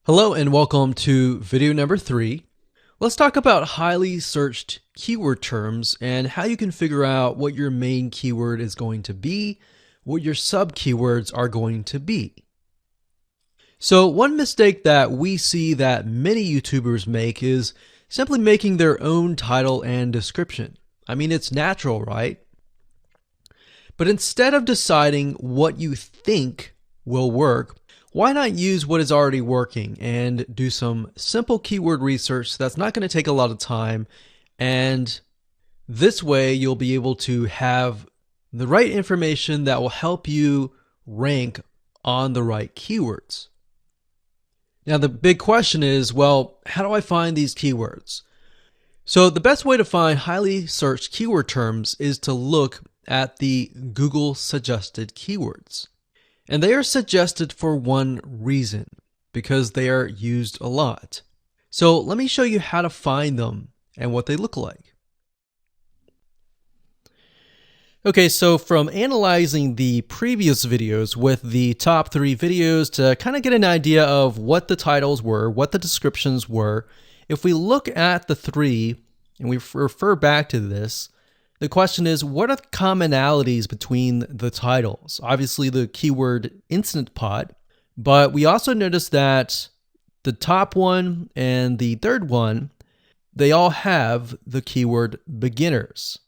Hello and welcome to video number 3. Let's talk about highly searched keyword terms and how you can figure out what your main keyword is going to be, what your sub keywords are going to be. So one mistake that we see that many YouTubers make is simply making their own title and description. I mean, it's natural, right? But instead of deciding what you think will work, why not use what is already working and do some simple keyword research that's not going to take a lot of time, and this way you'll be able to have the right information that will help you rank on the right keywords. Now the big question is, well, how do I find these keywords? So the best way to find highly searched keyword terms is to look at the Google suggested keywords. And they are suggested for one reason, because they are used a lot. So let me show you how to find them and what they look like. Okay, so from analyzing the previous videos with the top 3 videos to kind of get an idea of what the titles were, what the descriptions were, if we look at the 3 and we refer back to this, the question is, what are the commonalities between the titles? Obviously the keyword Instant Pot, but we also notice that the top one and the third one, they all have the keyword beginners.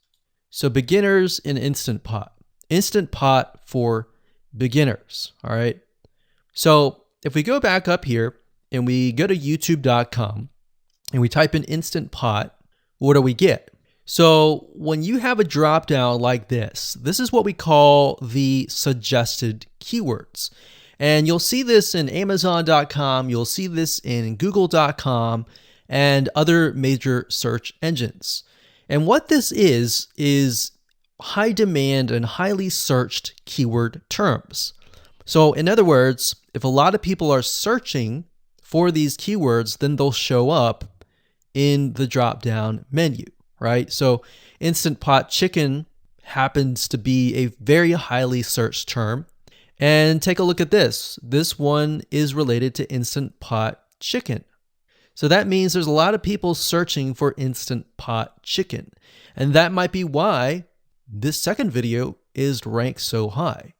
So beginners in Instant Pot. Instant Pot for beginners, all right? So if we go back up here and we go to youtube.com and we type in Instant Pot, what do we get? So when you have a drop down like this is what we call the suggested keywords. And you'll see this in Amazon.com, you'll see this in Google.com and other major search engines. And what this is high demand and highly searched keyword terms. So in other words, if a lot of people are searching for these keywords, then they'll show up in the drop down menu. Right? So Instant Pot chicken happens to be a very highly searched term. And take a look at this. This one is related to Instant Pot chicken. So that means there's a lot of people searching for Instant Pot chicken. And that might be why this second video is ranked so high.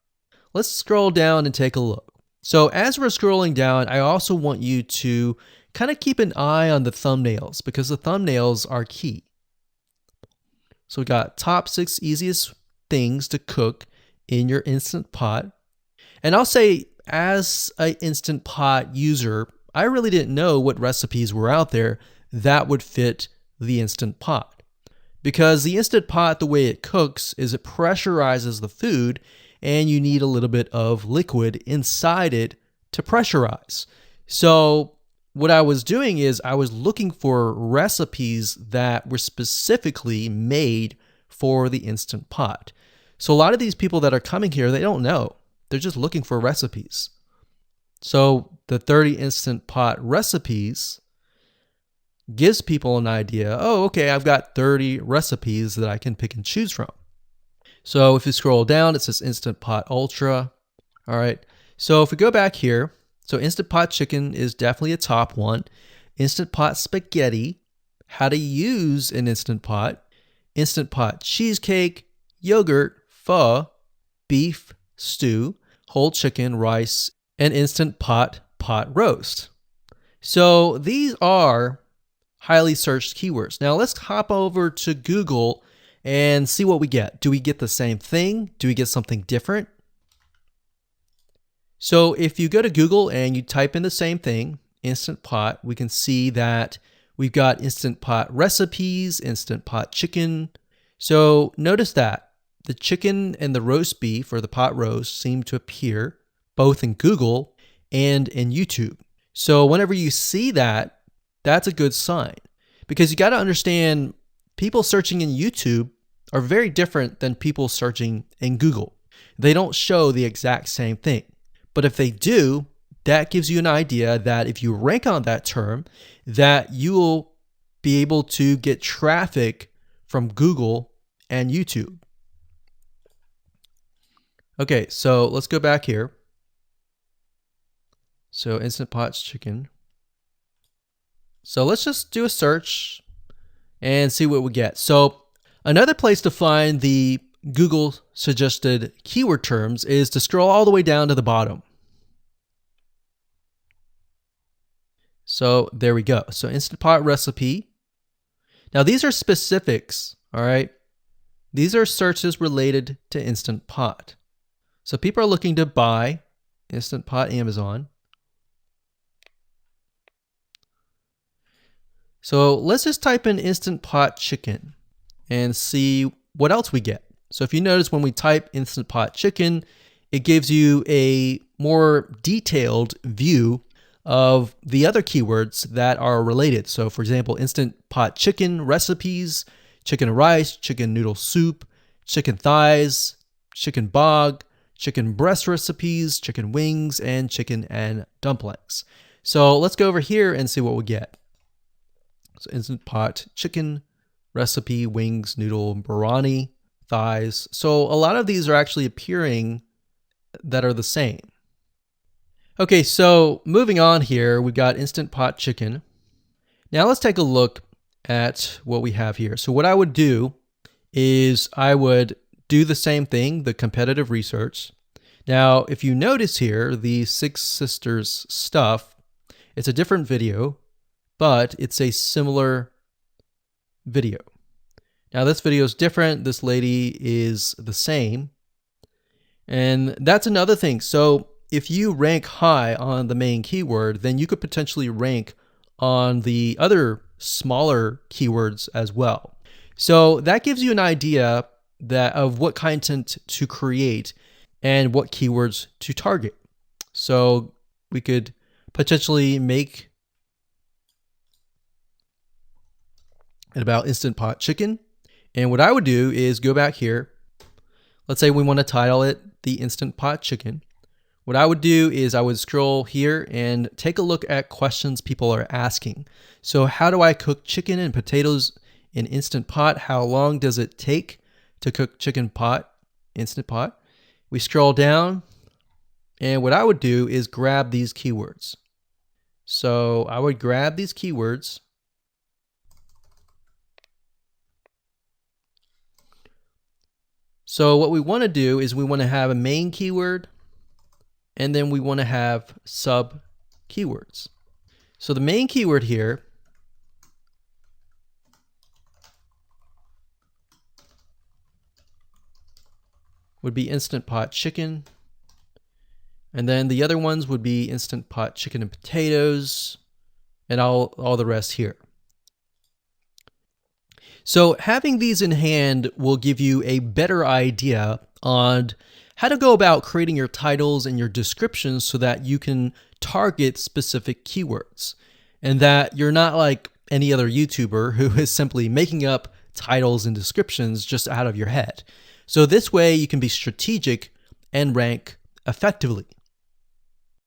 Let's scroll down and take a look. So as we're scrolling down, I also want you to kind of keep an eye on the thumbnails because the thumbnails are key. So we got top 6 easiest things to cook in your Instant Pot. And I'll say, as an Instant Pot user, I really didn't know what recipes were out there that would fit the Instant Pot. Because the Instant Pot, the way it cooks is it pressurizes the food and you need a little bit of liquid inside it to pressurize. So what I was doing is I was looking for recipes that were specifically made for the Instant Pot. So a lot of these people that are coming here, they don't know. They're just looking for recipes. So the 30 Instant Pot recipes gives people an idea. Oh, okay, I've got 30 recipes that I can pick and choose from. So if you scroll down, it says Instant Pot Ultra. All right. So if we go back here, so Instant Pot chicken is definitely a top one. Instant Pot spaghetti, how to use an Instant Pot. Instant Pot cheesecake, yogurt, pho, beef stew, whole chicken, rice, and Instant Pot pot roast. So these are highly searched keywords. Now let's hop over to Google and see what we get. Do we get the same thing? Do we get something different? So if you go to Google and you type in the same thing, Instant Pot, we can see that we've got Instant Pot recipes, Instant Pot chicken. So notice that the chicken and the roast beef or the pot roast seem to appear both in Google and in YouTube. So whenever you see that, that's a good sign because you got to understand people searching in YouTube are very different than people searching in Google. They don't show the exact same thing. But if they do, that gives you an idea that if you rank on that term, that you will be able to get traffic from Google and YouTube. Okay, so let's go back here. So Instant Pot chicken. So let's just do a search and see what we get. So another place to find the Google suggested keyword terms is to scroll all the way down to the bottom. So there we go. So Instant Pot recipe. Now these are specifics, all right? These are searches related to Instant Pot. So people are looking to buy Instant Pot Amazon. So let's just type in Instant Pot chicken and see what else we get. So if you notice when we type Instant Pot chicken, it gives you a more detailed view of the other keywords that are related. So for example, Instant Pot chicken recipes, chicken rice, chicken noodle soup, chicken thighs, chicken bog, chicken breast recipes, chicken wings, and chicken and dumplings. So let's go over here and see what we get. So Instant Pot chicken recipe, wings, noodle, biryani, thighs. So a lot of these are actually appearing that are the same. Okay, so moving on here, we've got Instant Pot chicken. Now let's take a look at what we have here. So what I would do is I would do the same thing, the competitive research. Now, if you notice here, the Six Sisters stuff, it's a different video, but it's a similar video. Now this video is different. This lady is the same. And that's another thing. So if you rank high on the main keyword, then you could potentially rank on the other smaller keywords as well. So that gives you an idea of what content to create and what keywords to target. So we could potentially make it about Instant Pot chicken. And what I would do is go back here. Let's say we want to title it the Instant Pot chicken. What I would do is I would scroll here and take a look at questions people are asking. So how do I cook chicken and potatoes in Instant Pot? How long does it take to cook chicken pot, Instant Pot? We scroll down, and what I would do is grab these keywords. So I would grab these keywords. So what we want to do is we want to have a main keyword, and then we want to have sub keywords. So the main keyword here would be Instant Pot chicken. And then the other ones would be Instant Pot chicken and potatoes, and all the rest here. So having these in hand will give you a better idea on how to go about creating your titles and your descriptions so that you can target specific keywords, and that you're not like any other YouTuber who is simply making up titles and descriptions just out of your head. So this way you can be strategic and rank effectively.